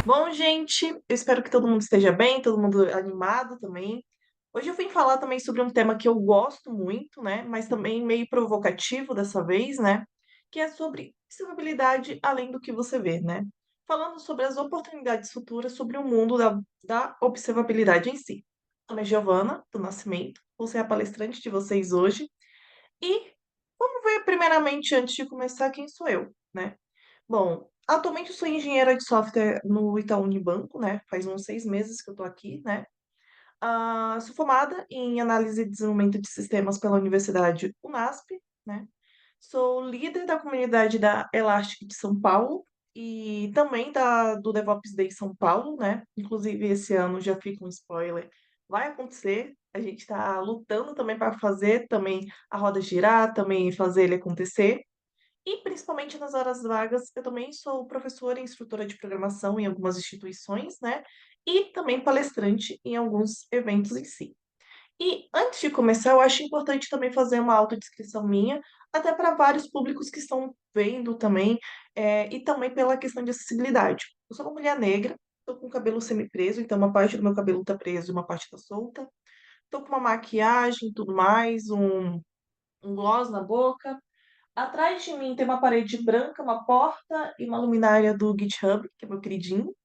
Bom, gente, eu espero que todo mundo esteja bem, todo mundo animado também. Hoje eu vim falar também sobre um tema que eu gosto muito, né? Mas também meio provocativo dessa vez, né? Que é sobre estabilidade além do que você vê, né? Falando sobre as oportunidades futuras sobre o mundo da observabilidade em si. Meu nome é Giovana, do Nascimento, vou ser a palestrante de vocês hoje. E vamos ver primeiramente, antes de começar, quem sou eu, né? Bom, atualmente eu sou engenheira de software no Itaú Unibanco, né? Faz uns 6 meses que eu tô aqui, né? Sou formada em análise e desenvolvimento de sistemas pela Universidade Unasp, né? Sou líder da comunidade da Elastic de São Paulo e também do DevOps Day São Paulo, né? Inclusive, esse ano já fica um spoiler, vai acontecer. A gente está lutando também para fazer também a roda girar, também fazer ele acontecer. E principalmente nas horas vagas, eu também sou professora e instrutora de programação em algumas instituições, né? E também palestrante em alguns eventos em si. E antes de começar, eu acho importante também fazer uma autodescrição minha, até para vários públicos que estão vendo também, e também pela questão de acessibilidade. Eu sou uma mulher negra, estou com o cabelo semi-preso, então uma parte do meu cabelo está preso e uma parte está solta. Estou com uma maquiagem e tudo mais, um gloss na boca. Atrás de mim tem uma parede branca, uma porta e uma luminária do GitHub, que é meu queridinho.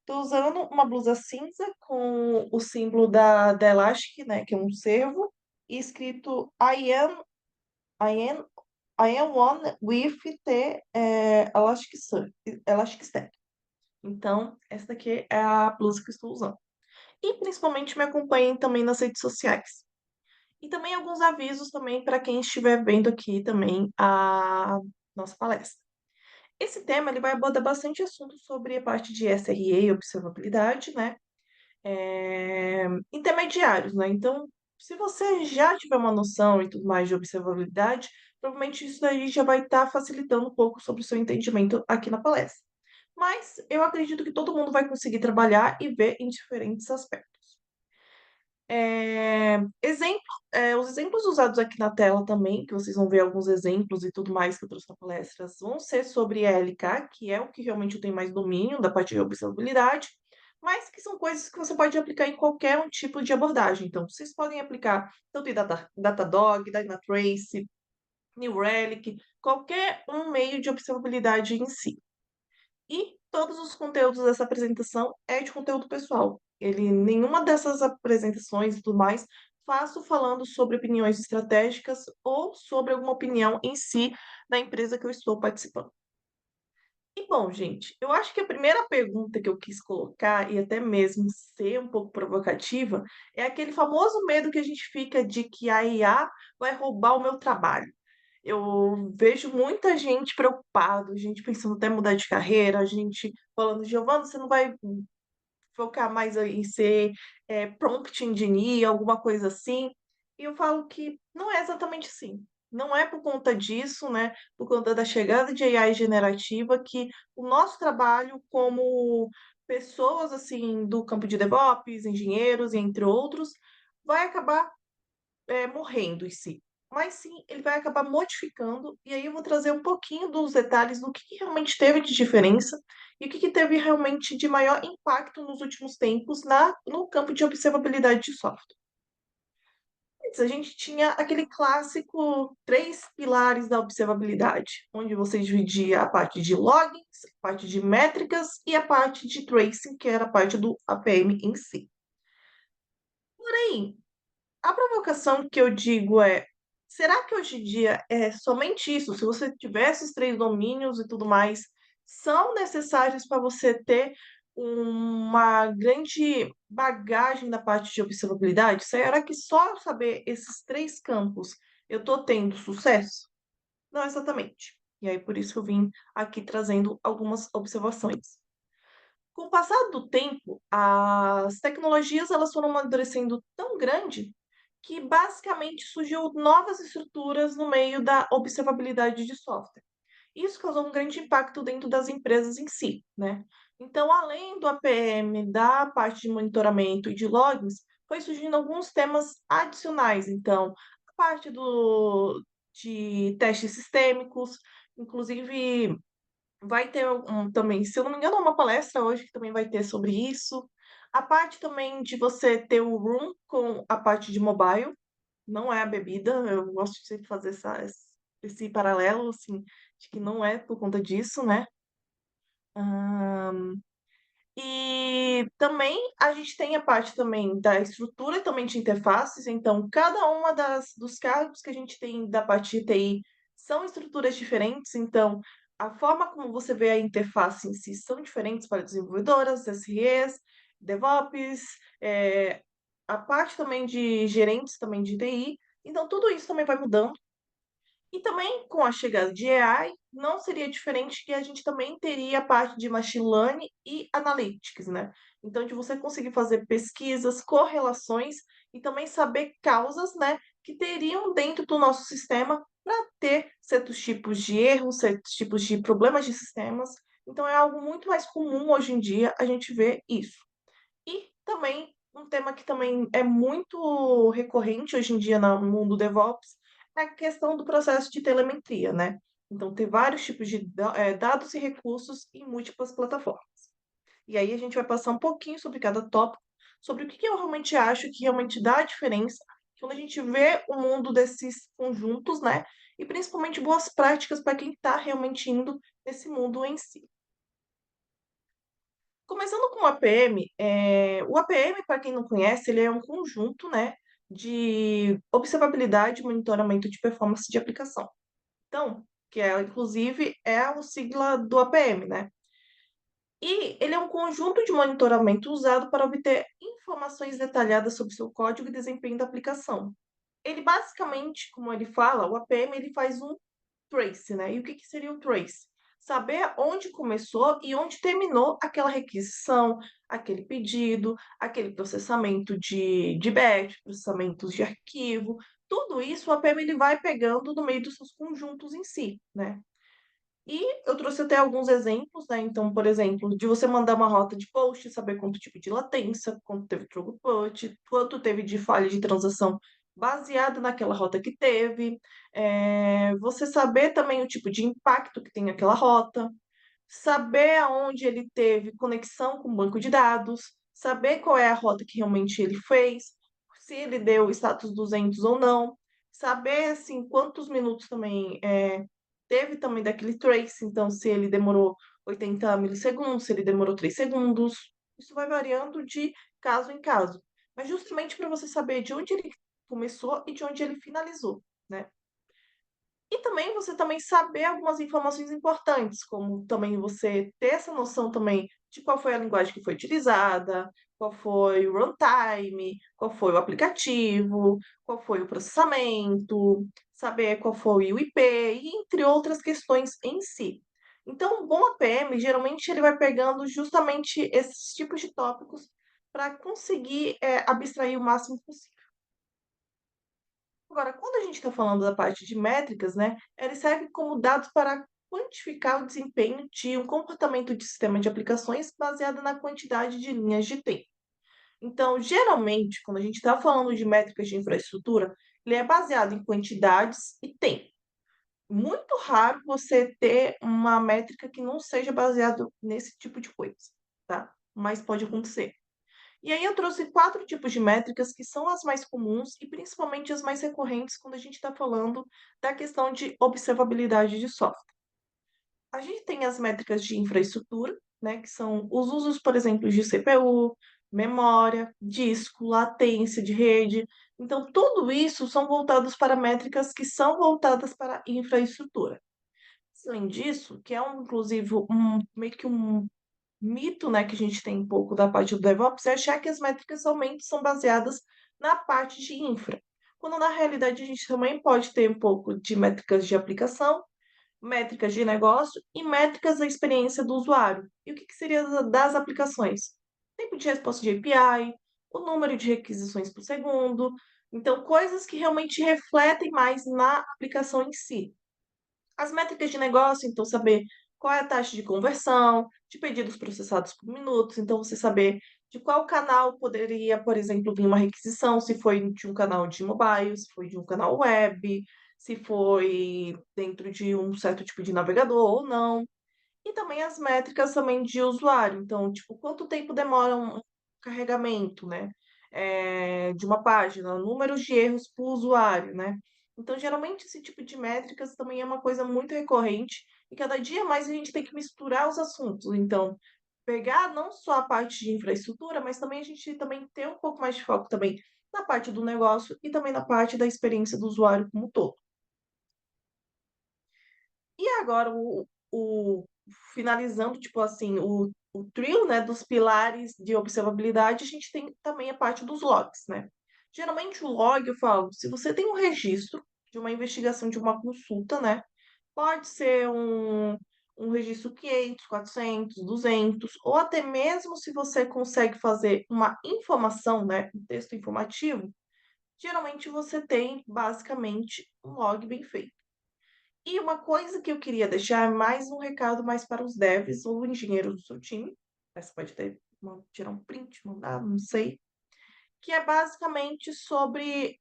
Tô usando uma blusa cinza com o símbolo da Elastic, né, que é um cervo, e escrito I am, I am one with the Elasticsearch. Então, essa daqui é a blusa que eu estou usando. E principalmente me acompanhem também nas redes sociais. E também alguns avisos também para quem estiver vendo aqui também a nossa palestra. Esse tema ele vai abordar bastante assunto sobre a parte de SRE e observabilidade, né? Intermediários, né? Então, se você já tiver uma noção e tudo mais de observabilidade, provavelmente isso daí já vai estar facilitando um pouco sobre o seu entendimento aqui na palestra. Mas eu acredito que todo mundo vai conseguir trabalhar e ver em diferentes aspectos. Exemplo, os exemplos usados aqui na tela também, que vocês vão ver alguns exemplos e tudo mais que eu trouxe na palestra, vão ser sobre ELK, que é o que realmente eu tenho mais domínio da parte de observabilidade, mas que são coisas que você pode aplicar em qualquer um tipo de abordagem. Então, vocês podem aplicar tanto em Datadog, Dynatrace, New Relic, qualquer um meio de observabilidade em si. E todos os conteúdos dessa apresentação é de conteúdo pessoal. Nenhuma dessas apresentações e tudo mais faço falando sobre opiniões estratégicas ou sobre alguma opinião em si da empresa que eu estou participando. E bom, gente, eu acho que a primeira pergunta que eu quis colocar, e até mesmo ser um pouco provocativa, é aquele famoso medo que a gente fica de que a IA vai roubar o meu trabalho. Eu vejo muita gente preocupada, gente pensando até mudar de carreira, gente falando, Giovana, você não vai focar mais em ser prompt engineer, alguma coisa assim. E eu falo que não é exatamente assim. Não é por conta disso, né? Por conta da chegada de AI generativa, que o nosso trabalho como pessoas assim do campo de DevOps, engenheiros, entre outros, vai acabar morrendo em si. Mas sim, ele vai acabar modificando, e aí eu vou trazer um pouquinho dos detalhes do que realmente teve de diferença e o que teve realmente de maior impacto nos últimos tempos no campo de observabilidade de software. Antes, a gente tinha aquele clássico três pilares da observabilidade, onde você dividia a parte de logins, a parte de métricas e a parte de tracing, que era a parte do APM em si. Porém, a provocação que eu digo é: será que hoje em dia é somente isso? Se você tiver esses três domínios e tudo mais, são necessários para você ter uma grande bagagem da parte de observabilidade? Será que só saber esses três campos eu estou tendo sucesso? Não exatamente. E aí, por isso que eu vim aqui trazendo algumas observações. Com o passar do tempo, as tecnologias elas foram amadurecendo tão grande que basicamente surgiu novas estruturas no meio da observabilidade de software. Isso causou um grande impacto dentro das empresas em si, né? Então, além do APM, da parte de monitoramento e de logins, foi surgindo alguns temas adicionais. Então, a parte de testes sistêmicos, inclusive Vai ter também, se eu não me engano, uma palestra hoje que também vai ter sobre isso. A parte também de você ter o room com a parte de mobile, não é a bebida, eu gosto de sempre fazer esse paralelo, assim, de que não é por conta disso, né? Hã, e também a gente tem a parte também da estrutura também de interfaces, então cada uma dos cargos que a gente tem da parte de TI são estruturas diferentes, então a forma como você vê a interface em si são diferentes para desenvolvedoras, SREs, DevOps, a parte também de gerentes também de TI, então tudo isso também vai mudando. E também com a chegada de AI, não seria diferente que a gente também teria a parte de machine learning e analytics, né? Então, de você conseguir fazer pesquisas, correlações e também saber causas, né, que teriam dentro do nosso sistema para ter certos tipos de erros, certos tipos de problemas de sistemas. Então, é algo muito mais comum hoje em dia a gente ver isso. E também um tema que também é muito recorrente hoje em dia no mundo DevOps é a questão do processo de telemetria, né? Então, ter vários tipos de dados e recursos em múltiplas plataformas. E aí a gente vai passar um pouquinho sobre cada tópico, sobre o que eu realmente acho que realmente dá a diferença quando a gente vê o mundo desses conjuntos, né? E principalmente boas práticas para quem está realmente indo nesse mundo em si. Começando com o APM, o APM, para quem não conhece, ele é um conjunto, né, de observabilidade e monitoramento de performance de aplicação. Então, que é, inclusive, é a sigla do APM, né? E ele é um conjunto de monitoramento usado para obter informações detalhadas sobre seu código e desempenho da aplicação. Ele basicamente, como ele fala, o APM ele faz um trace, né? E o que que seria o trace? Saber onde começou e onde terminou aquela requisição, aquele pedido, aquele processamento de batch, processamentos de arquivo, tudo isso o APM ele vai pegando no meio dos seus conjuntos em si, né? E eu trouxe até alguns exemplos, né? Então, por exemplo, de você mandar uma rota de post, saber quanto tipo de latência, quanto teve throughput, quanto teve de falha de transação baseado naquela rota que teve, você saber também o tipo de impacto que tem aquela rota, saber aonde ele teve conexão com o banco de dados, saber qual é a rota que realmente ele fez, se ele deu status 200 ou não, saber assim quantos minutos também teve também daquele trace, então se ele demorou 80 milissegundos, se ele demorou 3 segundos, isso vai variando de caso em caso, mas justamente para você saber de onde ele começou e de onde ele finalizou, né? E também você também saber algumas informações importantes, como também você ter essa noção também de qual foi a linguagem que foi utilizada, qual foi o runtime, qual foi o aplicativo, qual foi o processamento, saber qual foi o IP, e entre outras questões em si. Então, o bom APM, geralmente, ele vai pegando justamente esses tipos de tópicos para conseguir abstrair o máximo possível. Agora, quando a gente está falando da parte de métricas, né, ele serve como dados para quantificar o desempenho de um comportamento de sistema de aplicações baseado na quantidade de linhas de tempo. Então, geralmente, quando a gente está falando de métricas de infraestrutura, ele é baseado em quantidades e tempo. Muito raro você ter uma métrica que não seja baseado nesse tipo de coisa, tá? Mas pode acontecer. E aí eu trouxe 4 tipos de métricas que são as mais comuns e principalmente as mais recorrentes quando a gente está falando da questão de observabilidade de software. A gente tem as métricas de infraestrutura, né, que são os usos, por exemplo, de CPU, memória, disco, latência de rede. Então, tudo isso são voltados para métricas que são voltadas para infraestrutura. Além disso, que é inclusive meio que um mito, né, que a gente tem um pouco da parte do DevOps é achar que as métricas somente são baseadas na parte de infra, quando na realidade a gente também pode ter um pouco de métricas de aplicação, métricas de negócio e métricas da experiência do usuário. E o que que seria das aplicações? Tempo de resposta de API, o número de requisições por segundo, então coisas que realmente refletem mais na aplicação em si. As métricas de negócio, então saber qual é a taxa de conversão, de pedidos processados por minutos, então você saber de qual canal poderia, por exemplo, vir uma requisição, se foi de um canal de mobile, se foi de um canal web, se foi dentro de um certo tipo de navegador ou não. E também as métricas também de usuário, então, tipo, quanto tempo demora um carregamento, né, de uma página, números de erros por usuário, né. Então, geralmente, esse tipo de métricas também é uma coisa muito recorrente e cada dia mais a gente tem que misturar os assuntos. Então, pegar não só a parte de infraestrutura, mas também a gente também ter um pouco mais de foco também na parte do negócio e também na parte da experiência do usuário como um todo. E agora o finalizando, tipo assim, o trio, né, dos pilares de observabilidade, a gente tem também a parte dos logs, né. Geralmente o log, eu falo, se você tem um registro de uma investigação de uma consulta, né, pode ser um registro 500, 400, 200, ou até mesmo se você consegue fazer uma informação, né, um texto informativo, geralmente você tem basicamente um log bem feito. E uma coisa que eu queria deixar mais um recado mais para os devs ou engenheiros do seu time, você pode até tirar um print, mandar, não sei, que é basicamente sobre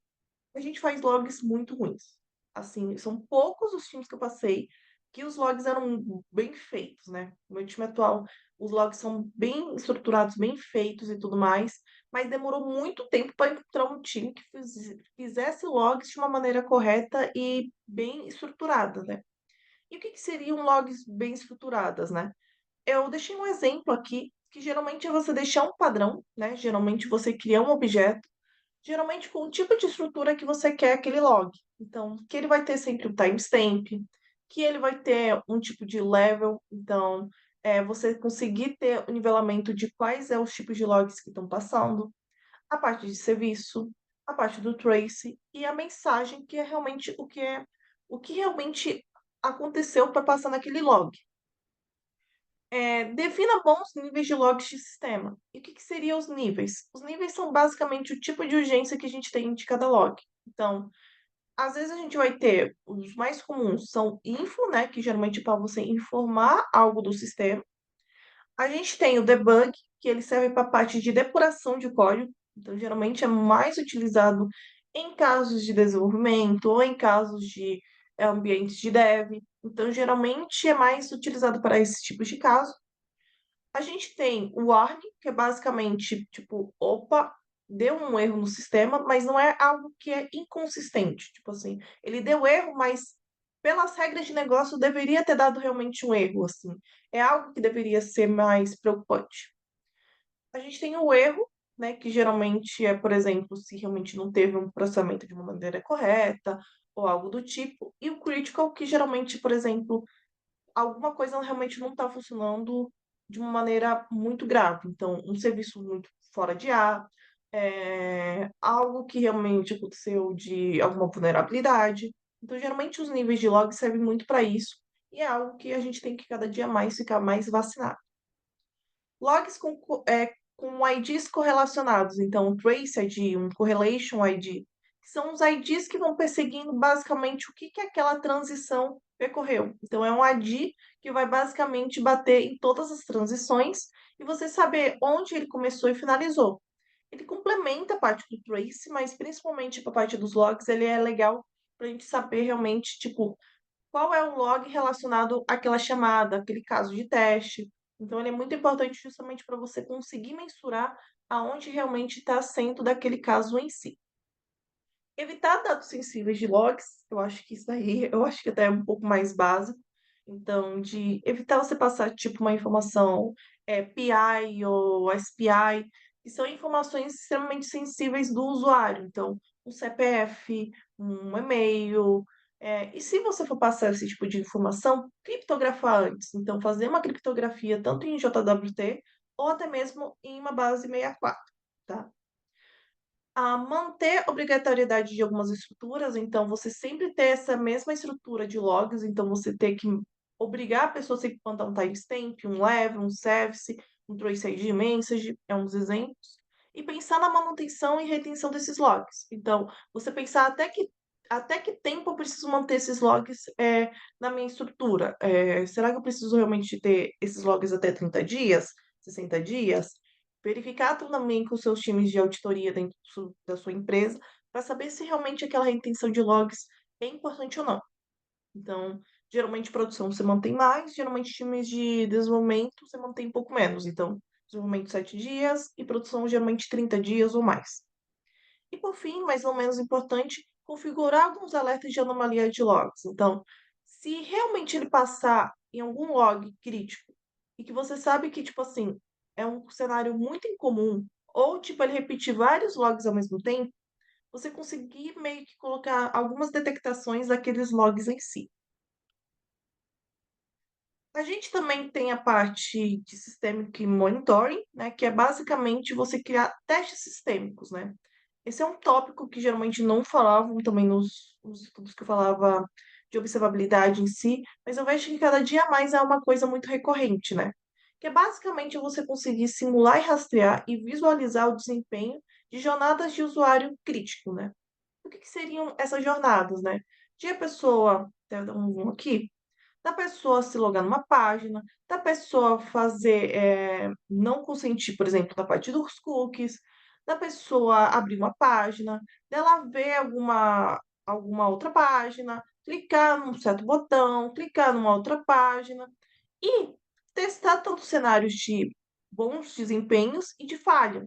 a gente faz logs muito ruins. Assim, são poucos os times que eu passei que os logs eram bem feitos, né. O meu time atual, os logs são bem estruturados, bem feitos e tudo mais, mas demorou muito tempo para encontrar um time que fizesse logs de uma maneira correta e bem estruturada, né. E o que que seriam logs bem estruturadas, né? Eu deixei um exemplo aqui, que geralmente é você deixar um padrão, né? Geralmente você cria um objeto, geralmente com o tipo de estrutura que você quer aquele log. Então, que ele vai ter sempre um timestamp, que ele vai ter um tipo de level, então, você conseguir ter o nivelamento de quais é os tipos de logs que estão passando, a parte de serviço, a parte do trace e a mensagem, que é realmente o que realmente aconteceu para passar naquele log. Defina bons níveis de logs de sistema. E o que que seriam os níveis? Os níveis são basicamente o tipo de urgência que a gente tem de cada log. Então, às vezes a gente vai ter os mais comuns são info, né, que geralmente é para você informar algo do sistema. A gente tem o debug, que ele serve para a parte de depuração de código, então geralmente é mais utilizado em casos de desenvolvimento ou em casos de ambientes de dev. Então, geralmente é mais utilizado para esses tipos de caso. A gente tem o warning, que é basicamente tipo, opa, deu um erro no sistema, mas não é algo que é inconsistente. Tipo assim, ele deu erro, mas pelas regras de negócio deveria ter dado realmente um erro, assim. É algo que deveria ser mais preocupante. A gente tem o erro, né, que geralmente é, por exemplo, se realmente não teve um processamento de uma maneira correta ou algo do tipo, e o critical, que geralmente, por exemplo, alguma coisa realmente não está funcionando de uma maneira muito grave. Então, um serviço muito fora de ar, algo que realmente aconteceu de alguma vulnerabilidade. Então, geralmente, os níveis de log servem muito para isso, e é algo que a gente tem que cada dia mais ficar mais vacinado. Logs com IDs correlacionados, então um trace ID, um correlation ID, que são os IDs que vão perseguindo basicamente o que que aquela transição percorreu. Então é um ID que vai basicamente bater em todas as transições e você saber onde ele começou e finalizou. Ele complementa a parte do trace, mas principalmente para a parte dos logs, ele é legal para a gente saber realmente, tipo, qual é o log relacionado àquela chamada, aquele caso de teste. Então ele é muito importante justamente para você conseguir mensurar aonde realmente está sendo daquele caso em si. Evitar dados sensíveis de logs, eu acho que isso daí, eu acho que até é um pouco mais básico. Então, de evitar você passar, tipo, uma informação, PI ou SPI, que são informações extremamente sensíveis do usuário. Então, um CPF, um e-mail. E se você for passar esse tipo de informação, criptografar antes. Então, fazer uma criptografia tanto em JWT ou até mesmo em uma base 64, tá? A manter a obrigatoriedade de algumas estruturas, então você sempre ter essa mesma estrutura de logs, então você ter que obrigar a pessoa a sempre mandar um timestamp, um level, um service, um trace ID message, é um dos exemplos, e pensar na manutenção e retenção desses logs. Então, você pensar até que tempo eu preciso manter esses logs, na minha estrutura. Será que eu preciso realmente ter esses logs até 30 dias, 60 dias? Verificar também com os seus times de auditoria dentro da sua empresa, para saber se realmente aquela retenção de logs é importante ou não. Então, Geralmente produção você mantém mais, geralmente times de desenvolvimento você mantém um pouco menos. Então, desenvolvimento 7 dias e produção geralmente 30 dias ou mais. E por fim, mas não menos importante, configurar alguns alertas de anomalia de logs. Então, se realmente ele passar em algum log crítico e que você sabe que, tipo assim, é um cenário muito incomum, ou tipo, ele repetir vários logs ao mesmo tempo, você conseguir meio que colocar algumas detectações daqueles logs em si. A gente também tem a parte de Systemic Monitoring, né, que é basicamente você criar testes sistêmicos, né? Esse é um tópico que geralmente não falavam também nos estudos que eu falava de observabilidade em si, mas eu vejo que cada dia mais é uma coisa muito recorrente, né? Que é basicamente você conseguir simular e rastrear e visualizar o desempenho de jornadas de usuário crítico, né? O que que seriam essas jornadas, né? De a pessoa, até dar um zoom aqui, da pessoa se logar numa página, da pessoa fazer, não consentir, por exemplo, na parte dos cookies, da pessoa abrir uma página, dela ver alguma outra página, clicar num certo botão, clicar numa outra página e testar tanto cenários de bons desempenhos e de falha.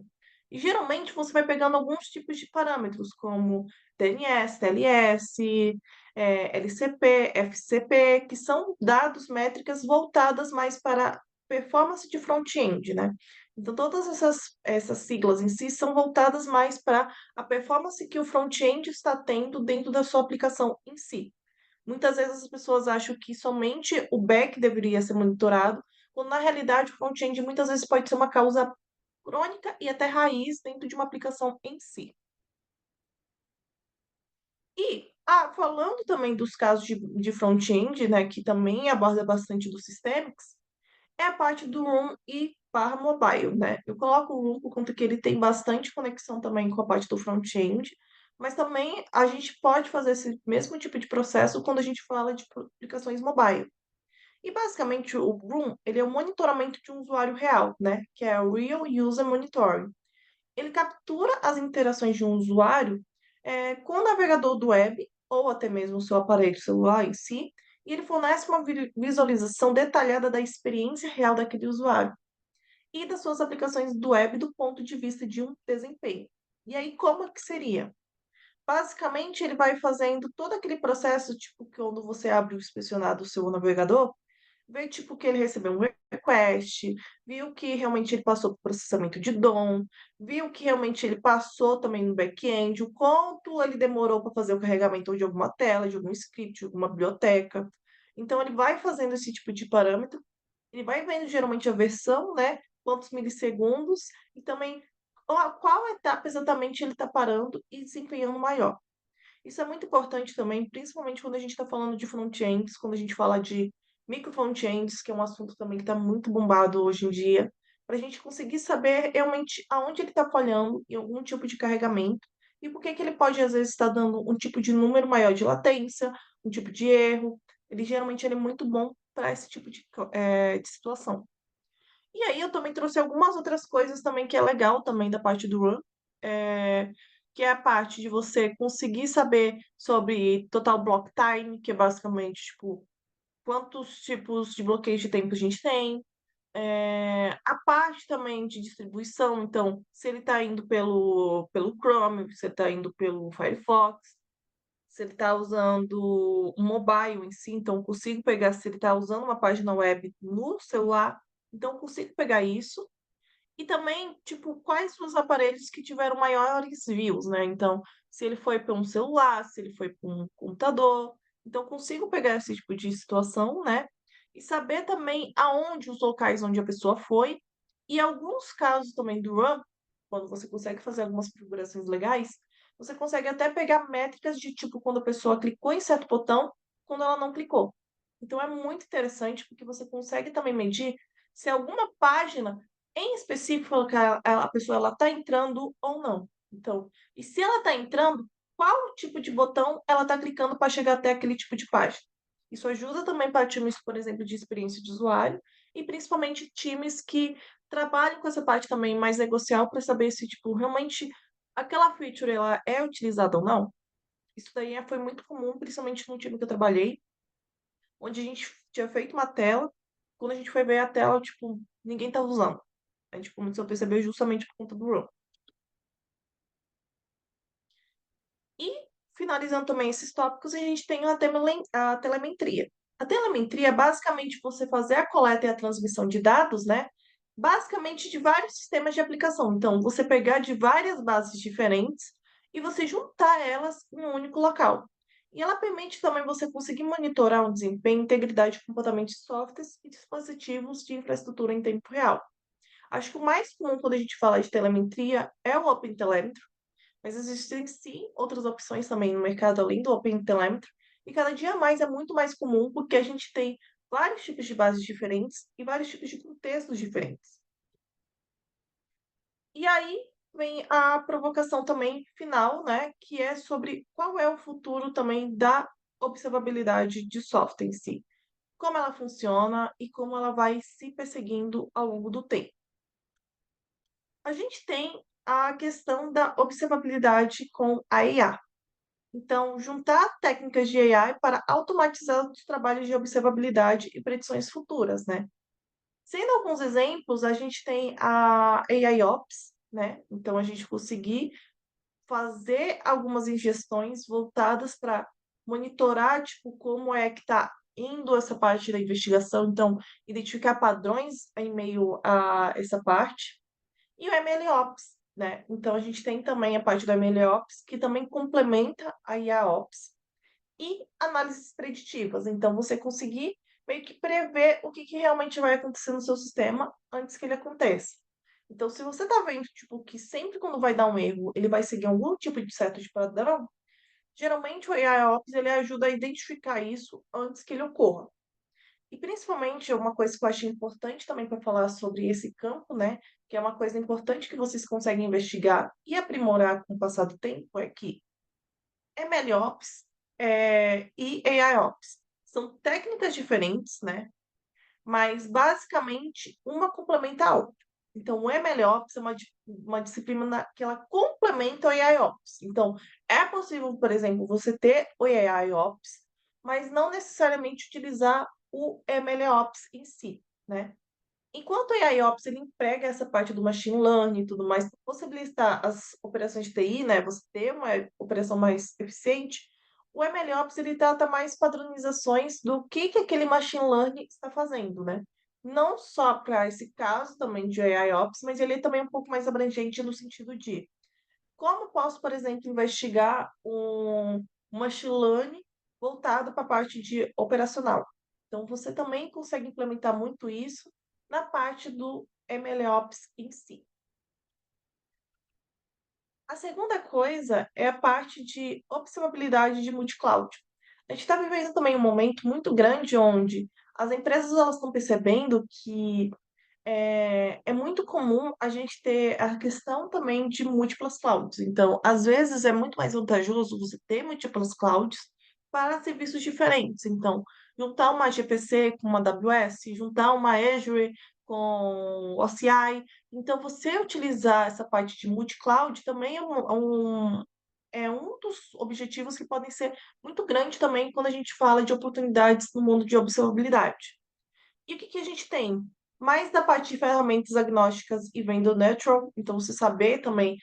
E geralmente você vai pegando alguns tipos de parâmetros, como DNS, TLS, LCP, FCP, que são dados, métricas voltadas mais para performance de front-end, né? Então, todas essas siglas em si são voltadas mais para a performance que o front-end está tendo dentro da sua aplicação em si. Muitas vezes as pessoas acham que somente o back deveria ser monitorado, quando na realidade o front-end muitas vezes pode ser uma causa crônica e até raiz dentro de uma aplicação em si. E, falando também dos casos de front-end, né, que também aborda bastante do Systemics, é a parte do Room e barra mobile, né? Eu coloco o Room por conta que ele tem bastante conexão também com a parte do front-end, mas também a gente pode fazer esse mesmo tipo de processo quando a gente fala de aplicações mobile. E basicamente o Room, ele é o monitoramento de um usuário real, né? Que é o Real User Monitoring. Ele captura as interações de um usuário com o navegador do web ou até mesmo o seu aparelho celular em si, e ele fornece uma visualização detalhada da experiência real daquele usuário e das suas aplicações do web do ponto de vista de um desempenho. E aí, como é que seria? Basicamente, ele vai fazendo todo aquele processo, tipo, que quando você abre o inspecionado do seu navegador, vê tipo que ele recebeu um request, viu que realmente ele passou por processamento de DOM, viu que realmente ele passou também no back-end, o quanto ele demorou para fazer o carregamento de alguma tela, de algum script, de alguma biblioteca. Então ele vai fazendo esse tipo de parâmetro, ele vai vendo geralmente a versão, né? Quantos milissegundos, e também qual etapa exatamente ele está parando e desempenhando maior. Isso é muito importante também, principalmente quando a gente está falando de front-ends, quando a gente fala de micro front-ends, que é um assunto também que está muito bombado hoje em dia, para a gente conseguir saber realmente aonde ele está falhando em algum tipo de carregamento e por que que ele pode, às vezes, estar dando um tipo de número maior de latência, um tipo de erro. Ele é muito bom para esse tipo de situação. E aí eu também trouxe algumas outras coisas também que é legal também da parte do Run, eh, que é a parte de você conseguir saber sobre total block time, que é basicamente, tipo, quantos tipos de bloqueios de tempo a gente tem. A parte também de distribuição, então, se ele está indo pelo Chrome, se ele está indo pelo Firefox, se ele está usando o mobile em si, então eu consigo pegar se ele está usando uma página web no celular, então eu consigo pegar isso. E também, tipo, quais os aparelhos que tiveram maiores views, né? Então, se ele foi para um celular, se ele foi para um computador. Então, eu consigo pegar esse tipo de situação, né? E saber também aonde os locais onde a pessoa foi. E alguns casos também do Run, quando você consegue fazer algumas configurações legais, você consegue até pegar métricas de tipo quando a pessoa clicou em certo botão, quando ela não clicou. Então, é muito interessante porque você consegue também medir se alguma página em específico que a pessoa ela está entrando ou não. Então, e se ela está entrando, qual tipo de botão ela está clicando para chegar até aquele tipo de página? Isso ajuda também para times, por exemplo, de experiência de usuário e principalmente times que trabalham com essa parte também mais negocial para saber se tipo realmente aquela feature ela é utilizada ou não. Isso daí foi muito comum, principalmente no time que eu trabalhei, onde a gente tinha feito uma tela, quando a gente foi ver a tela, tipo, ninguém estava usando. A gente começou a perceber justamente por conta do RAW. E, finalizando também esses tópicos, a gente tem a telemetria. A telemetria é basicamente você fazer a coleta e a transmissão de dados, né? Basicamente de vários sistemas de aplicação. Então, você pegar de várias bases diferentes e você juntar elas em um único local. E ela permite também você conseguir monitorar o desempenho, integridade e comportamento de softwares e dispositivos de infraestrutura em tempo real. Acho que o mais comum quando a gente fala de telemetria é o OpenTelemetry, mas existem sim outras opções também no mercado além do OpenTelemetry, e cada dia mais é muito mais comum porque a gente tem vários tipos de bases diferentes e vários tipos de contextos diferentes. E aí vem a provocação também final, né, que é sobre qual é o futuro também da observabilidade de software em si, como ela funciona e como ela vai se perseguindo ao longo do tempo. A gente tem a questão da observabilidade com a IA. Então, juntar técnicas de AI para automatizar os trabalhos de observabilidade e predições futuras, né? Sendo alguns exemplos, a gente tem a AIOps, né? Então, a gente conseguir fazer algumas ingestões voltadas para monitorar, tipo, como é que está indo essa parte da investigação, então, identificar padrões em meio a essa parte. E o MLOps, né? Então, a gente tem também a parte do MLOps, que também complementa a IAOps, e análises preditivas. Então, você conseguir meio que prever o que, que realmente vai acontecer no seu sistema antes que ele aconteça. Então, se você está vendo, tipo, que sempre quando vai dar um erro, ele vai seguir algum tipo de certo de padrão, geralmente o AIOps ele ajuda a identificar isso antes que ele ocorra. E principalmente uma coisa que eu achei importante também para falar sobre esse campo, né, que é uma coisa importante que vocês conseguem investigar e aprimorar com o passar do tempo, é que MLOps e AIOps são técnicas diferentes, né, mas basicamente uma complementa a outra. Então, o MLOps é uma disciplina que ela complementa o AIOps. Então, é possível, por exemplo, você ter o AIOps, mas não necessariamente utilizar o MLOps em si, né? Enquanto o AIOps ele emprega essa parte do machine learning e tudo mais, para possibilitar as operações de TI, né, você ter uma operação mais eficiente, o MLOps ele trata mais padronizações do que aquele machine learning está fazendo, né? Não só para esse caso também de AIOps, mas ele é também um pouco mais abrangente no sentido de como posso, por exemplo, investigar um machine learning voltado para a parte de operacional. Então, você também consegue implementar muito isso na parte do MLOps em si. A segunda coisa é a parte de observabilidade de multi-cloud. A gente está vivendo também um momento muito grande onde as empresas elas estão percebendo que é muito comum a gente ter a questão também de múltiplas clouds. Então, às vezes, é muito mais vantajoso você ter múltiplas clouds para serviços diferentes. Então, juntar uma GPC com uma AWS, juntar uma Azure com OCI. Então, você utilizar essa parte de multi-cloud também é um dos objetivos que podem ser muito grande também quando a gente fala de oportunidades no mundo de observabilidade. E o que que a gente tem? Mais da parte de ferramentas agnósticas e vendor neutral, então você saber também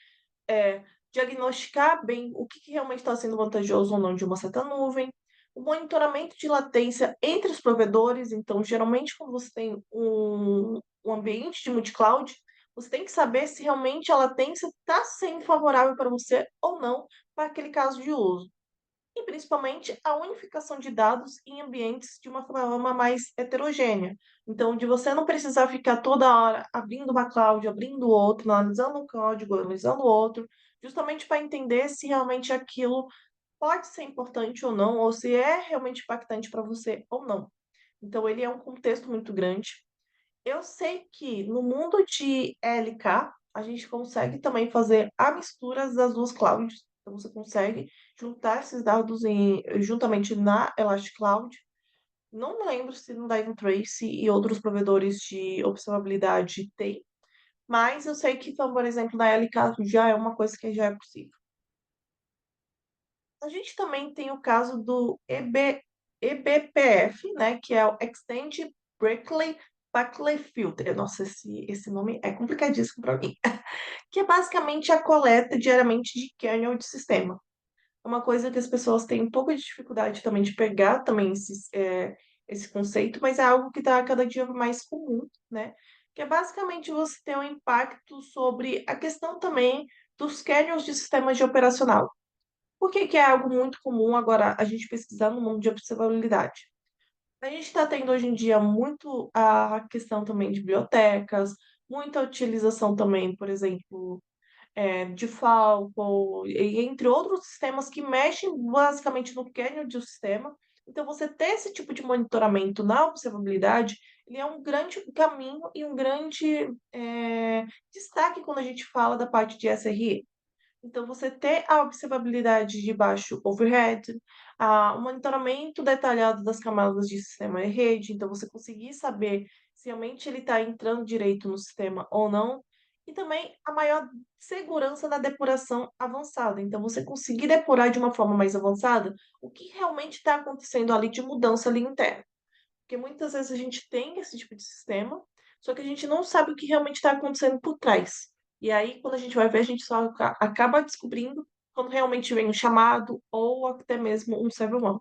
diagnosticar bem o que que realmente está sendo vantajoso ou não de uma certa nuvem, o monitoramento de latência entre os provedores, então geralmente quando você tem um ambiente de multi-cloud, você tem que saber se realmente a latência está sendo favorável para você ou não para aquele caso de uso. E principalmente a unificação de dados em ambientes de uma forma mais heterogênea. Então, de você não precisar ficar toda hora abrindo uma cloud, abrindo outra, analisando um código, analisando outro, justamente para entender se realmente aquilo pode ser importante ou não, ou se é realmente impactante para você ou não. Então, ele é um contexto muito grande. Eu sei que no mundo de LK, a gente consegue também fazer a mistura das duas clouds. Então, você consegue juntar esses dados juntamente na Elastic Cloud. Não me lembro se no Dynatrace e outros provedores de observabilidade tem, mas eu sei que, então, por exemplo, na LK já é uma coisa que já é possível. A gente também tem o caso do EB. eBPF, né, que é o Extended Berkeley Backlight Filter. Nossa, esse nome é complicadíssimo para mim. Que é basicamente a coleta diariamente de kernel de sistema. É uma coisa que as pessoas têm um pouco de dificuldade também de pegar também esse conceito, mas é algo que está cada dia mais comum, né? Que é basicamente você ter um impacto sobre a questão também dos kernels de sistemas de operacional. Por que que é algo muito comum agora a gente pesquisar no mundo de observabilidade? A gente está tendo hoje em dia muito a questão também de bibliotecas, muita utilização também, por exemplo, de Falcon, e entre outros sistemas que mexem basicamente no kernel de um sistema. Então, você ter esse tipo de monitoramento na observabilidade, ele é um grande caminho e um grande destaque quando a gente fala da parte de SRE. Então, você ter a observabilidade de baixo overhead, o monitoramento detalhado das camadas de sistema e rede, então você conseguir saber se realmente ele está entrando direito no sistema ou não, e também a maior segurança da depuração avançada. Então, você conseguir depurar de uma forma mais avançada o que realmente está acontecendo ali de mudança ali interna. Porque muitas vezes a gente tem esse tipo de sistema, só que a gente não sabe o que realmente está acontecendo por trás. E aí, quando a gente vai ver, a gente só acaba descobrindo quando realmente vem um chamado ou até mesmo um server one.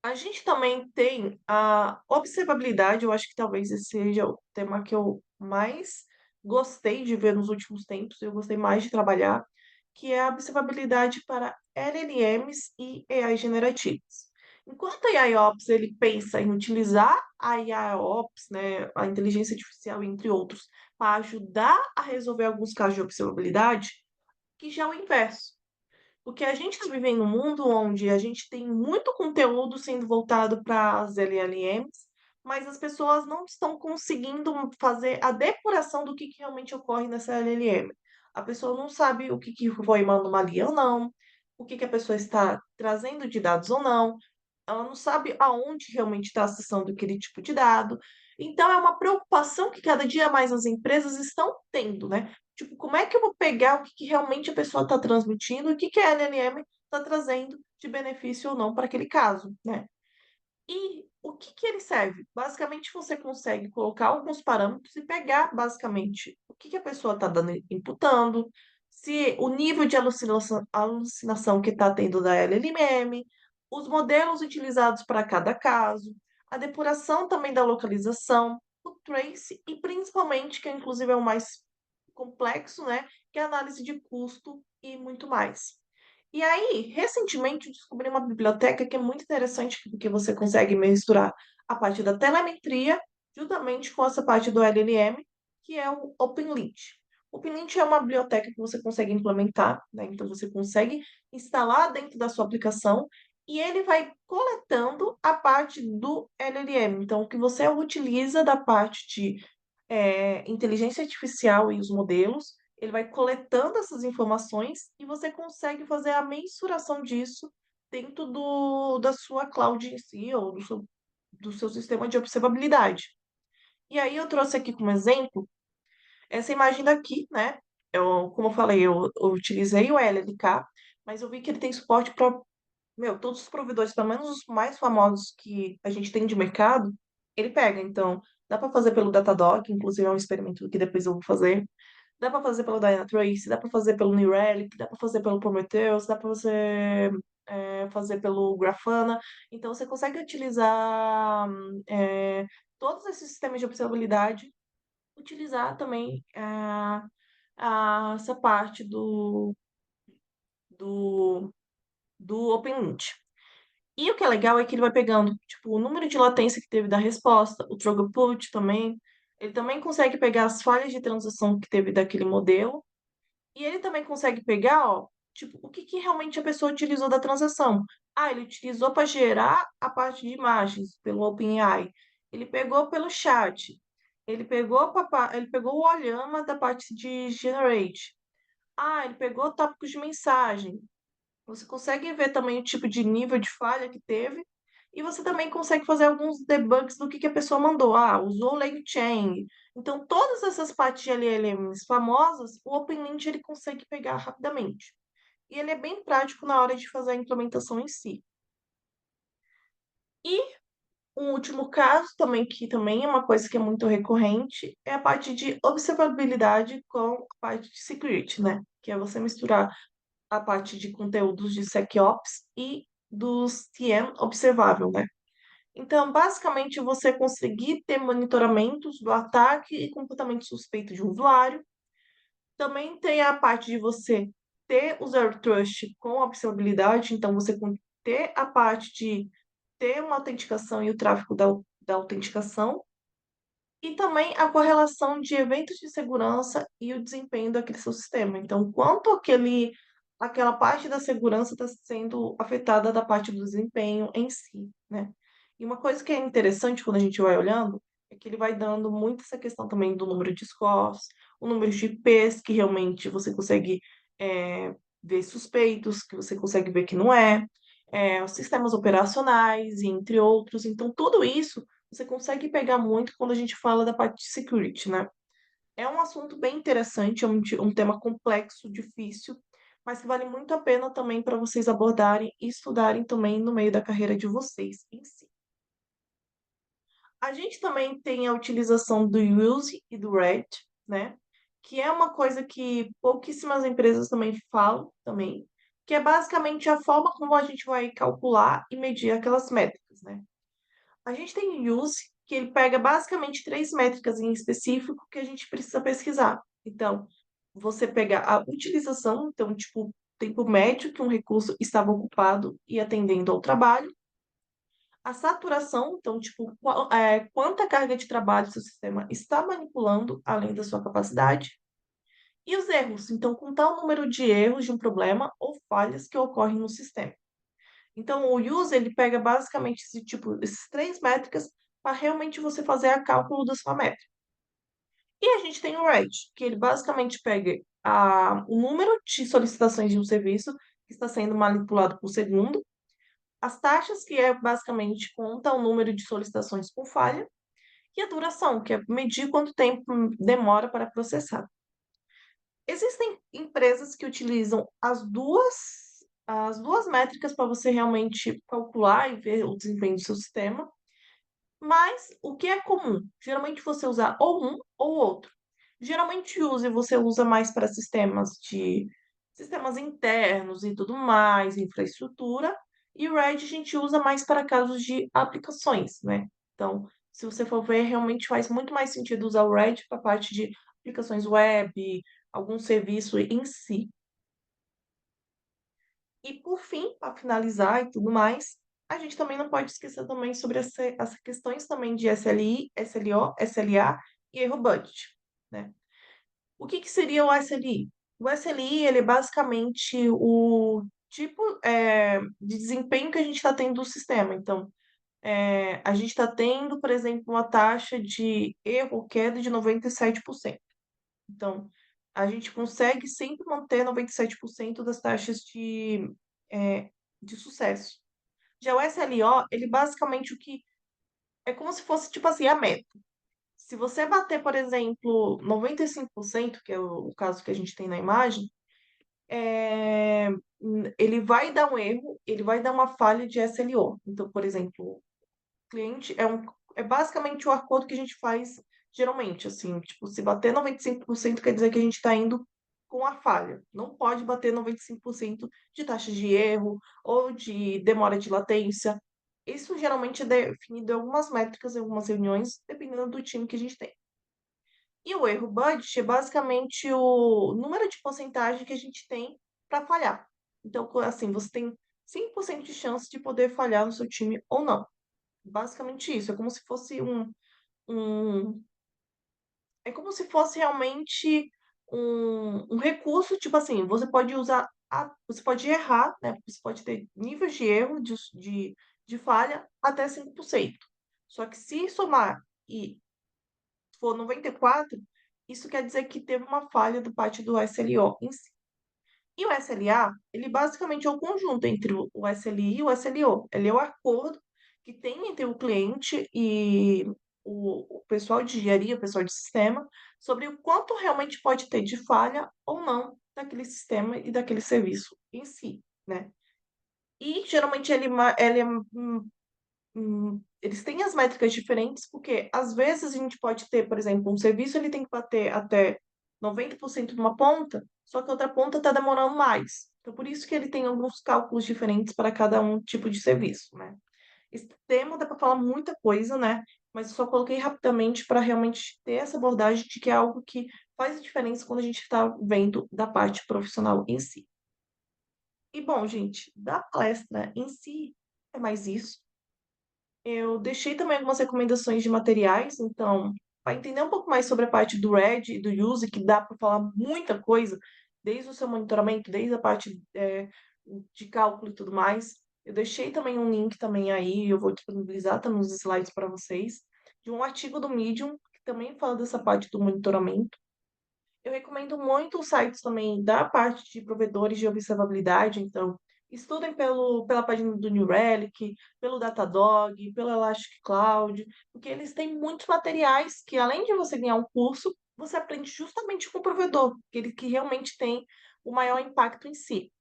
A gente também tem a observabilidade, eu acho que talvez esse seja o tema que eu mais gostei de ver nos últimos tempos, eu gostei mais de trabalhar, que é a observabilidade para LLMs e AI generativos. Enquanto a AIOps ele pensa em utilizar a AIOps, né, a inteligência artificial, entre outros, para ajudar a resolver alguns casos de observabilidade, que já é o inverso. Porque a gente está vivendo um mundo onde a gente tem muito conteúdo sendo voltado para as LLMs, mas as pessoas não estão conseguindo fazer a depuração do que realmente ocorre nessa LLM. A pessoa não sabe o que foi uma anomalia ou não, o que a pessoa está trazendo de dados ou não, ela não sabe aonde realmente está acessando aquele tipo de dado. Então, é uma preocupação que cada dia mais as empresas estão tendo, né? Tipo, como é que eu vou pegar o que realmente a pessoa está transmitindo e o que a LLM está trazendo de benefício ou não para aquele caso, né? E o que ele serve? Basicamente, você consegue colocar alguns parâmetros e pegar, basicamente, o que a pessoa está dando, imputando, se o nível de alucinação que está tendo da LLM, os modelos utilizados para cada caso, a depuração também da localização, o trace e, principalmente, que inclusive é o mais complexo, né, que é a análise de custo e muito mais. E aí, recentemente, eu descobri uma biblioteca que é muito interessante, porque você consegue misturar a parte da telemetria juntamente com essa parte do LLM, que é o OpenLint. O OpenLint é uma biblioteca que você consegue implementar, né? Então, você consegue instalar dentro da sua aplicação e ele vai coletando a parte do LLM. Então, o que você utiliza da parte de inteligência artificial e os modelos, ele vai coletando essas informações e você consegue fazer a mensuração disso dentro da sua cloud em si, ou do seu sistema de observabilidade. E aí eu trouxe aqui como exemplo essa imagem daqui, né? Como eu falei, eu utilizei o LLK, mas eu vi que ele tem suporte para, todos os provedores, pelo menos os mais famosos que a gente tem de mercado, ele pega. Então, dá para fazer pelo Datadog, inclusive é um experimento que depois eu vou fazer. Dá para fazer pelo Dynatrace, dá para fazer pelo New Relic, dá para fazer pelo Prometheus, dá para você fazer pelo Grafana. Então, você consegue utilizar todos esses sistemas de observabilidade, utilizar também essa parte do, do OpenLint. E o que é legal é que ele vai pegando, tipo, o número de latência que teve da resposta, o throughput também. Ele também consegue pegar as falhas de transação que teve daquele modelo. E ele também consegue pegar, ó, tipo, o que realmente a pessoa utilizou da transação. Ah, ele utilizou para gerar a parte de imagens pelo OpenAI. Ele pegou pelo chat. Ele pegou o olhama da parte de generate. Ah, ele pegou tópicos de mensagem. Você consegue ver também o tipo de nível de falha que teve. E você também consegue fazer alguns debugs do que a pessoa mandou. Ah, usou o LangChain. Então, todas essas partes de LLMs famosas, o OpenLint ele consegue pegar rapidamente. E ele é bem prático na hora de fazer a implementação em si. E um último caso também, que também é uma coisa que é muito recorrente, é a parte de observabilidade com a parte de security, né? Que é você misturar a parte de conteúdos de SecOps e dos TM observável, né? Então, basicamente, você conseguir ter monitoramentos do ataque e comportamento suspeito de um usuário. Também tem a parte de você ter o Zero Trust com observabilidade, então você ter a parte de ter uma autenticação e o tráfego da autenticação, e também a correlação de eventos de segurança e o desempenho daquele seu sistema. Então, quanto aquela parte da segurança está sendo afetada da parte do desempenho em si, né? E uma coisa que é interessante quando a gente vai olhando é que ele vai dando muito essa questão também do número de scores, o número de IPs que realmente você consegue ver suspeitos, que você consegue ver que não os sistemas operacionais, entre outros. Então, tudo isso você consegue pegar muito quando a gente fala da parte de security, né? É um assunto bem interessante, é um tema complexo, difícil, mas que vale muito a pena também para vocês abordarem e estudarem também no meio da carreira de vocês em si. A gente também tem a utilização do use e do read, né? Que é uma coisa que pouquíssimas empresas também falam também, que é basicamente a forma como a gente vai calcular e medir aquelas métricas, né? A gente tem o use, que ele pega basicamente três métricas em específico que a gente precisa pesquisar. Então, você pega a utilização, então, tipo, o tempo médio que um recurso estava ocupado e atendendo ao trabalho. A saturação, então, tipo, quanta carga de trabalho seu sistema está manipulando além da sua capacidade. E os erros, então, contar o número de erros de um problema ou falhas que ocorrem no sistema. Então, o user, ele pega basicamente esse tipo, esses três métricas para realmente você fazer a cálculo da sua métrica. E a gente tem o rate, que ele basicamente pega o número de solicitações de um serviço que está sendo manipulado por segundo, as taxas, que é basicamente conta o número de solicitações por falha, e a duração, que é medir quanto tempo demora para processar. Existem empresas que utilizam as duas métricas para você realmente calcular e ver o desempenho do seu sistema, mas o que é comum? Geralmente você usa ou um ou outro. Geralmente você usa mais para sistemas internos e tudo mais, infraestrutura, e o Red a gente usa mais para casos de aplicações, né? Então, se você for ver, realmente faz muito mais sentido usar o Red para a parte de aplicações web, algum serviço em si. E por fim, para finalizar e tudo mais, a gente também não pode esquecer também sobre as questões também de SLI, SLO, SLA e erro budget, né? O que seria o SLI? O SLI, ele é basicamente o tipo de desempenho que a gente está tendo do sistema. Então, a gente está tendo, por exemplo, uma taxa de erro ou queda de 97%. Então, a gente consegue sempre manter 97% das taxas de sucesso. Já o SLO, ele basicamente é como se fosse tipo assim, a meta. Se você bater, por exemplo, 95%, que é o caso que a gente tem na imagem, é, ele vai dar um erro, ele vai dar uma falha de SLO. Então, por exemplo, cliente é basicamente o acordo que a gente faz geralmente, assim, tipo, se bater 95% quer dizer que a gente está indo com a falha. Não pode bater 95% de taxa de erro ou de demora de latência. Isso geralmente é definido em algumas métricas, em algumas reuniões, dependendo do time que a gente tem. E o erro budget é basicamente o número de porcentagem que a gente tem para falhar. Então, assim, você tem 5% de chance de poder falhar no seu time ou não. Basicamente isso, é como se fosse um é como se fosse realmente um recurso, tipo assim, você pode errar, né? Você pode ter níveis de erro, de falha, até 5%. Só que se somar e for 94, isso quer dizer que teve uma falha do parte do SLO em si. E o SLA, ele basicamente é o conjunto entre o SLI e o SLO. Ele é o acordo que tem entre o cliente e o pessoal de engenharia, o pessoal de sistema, sobre o quanto realmente pode ter de falha ou não daquele sistema e daquele serviço em si, né? E geralmente ele é eles têm as métricas diferentes, porque às vezes a gente pode ter, por exemplo, um serviço ele tem que bater até 90% numa ponta, só que a outra ponta está demorando mais. Então, por isso que ele tem alguns cálculos diferentes para cada um tipo de serviço, né? Esse tema dá para falar muita coisa, né? Mas eu só coloquei rapidamente para realmente ter essa abordagem de que é algo que faz diferença quando a gente está vendo da parte profissional em si. E bom, gente, da palestra em si, é mais isso. Eu deixei também algumas recomendações de materiais, então, para entender um pouco mais sobre a parte do RED e do USE, que dá para falar muita coisa, desde o seu monitoramento, desde a parte de cálculo e tudo mais. Eu deixei também um link também aí, eu vou disponibilizar também nos slides para vocês, de um artigo do Medium, que também fala dessa parte do monitoramento. Eu recomendo muito os sites também da parte de provedores de observabilidade, então estudem pela página do New Relic, pelo Datadog, pelo Elastic Cloud, porque eles têm muitos materiais que, além de você ganhar um curso, você aprende justamente com o provedor, aquele que realmente tem o maior impacto em si.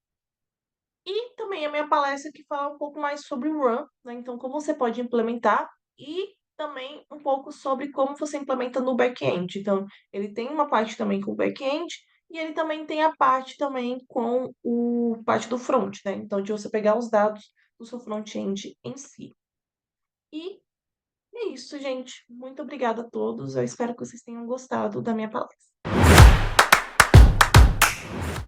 E também a minha palestra que fala um pouco mais sobre o Run, né? Então, como você pode implementar e também um pouco sobre como você implementa no back-end. Então, ele tem uma parte também com o back-end e ele também tem a parte também com o parte do front, né? Então, de você pegar os dados do seu front-end em si. E é isso, gente. Muito obrigada a todos. Eu espero que vocês tenham gostado da minha palestra.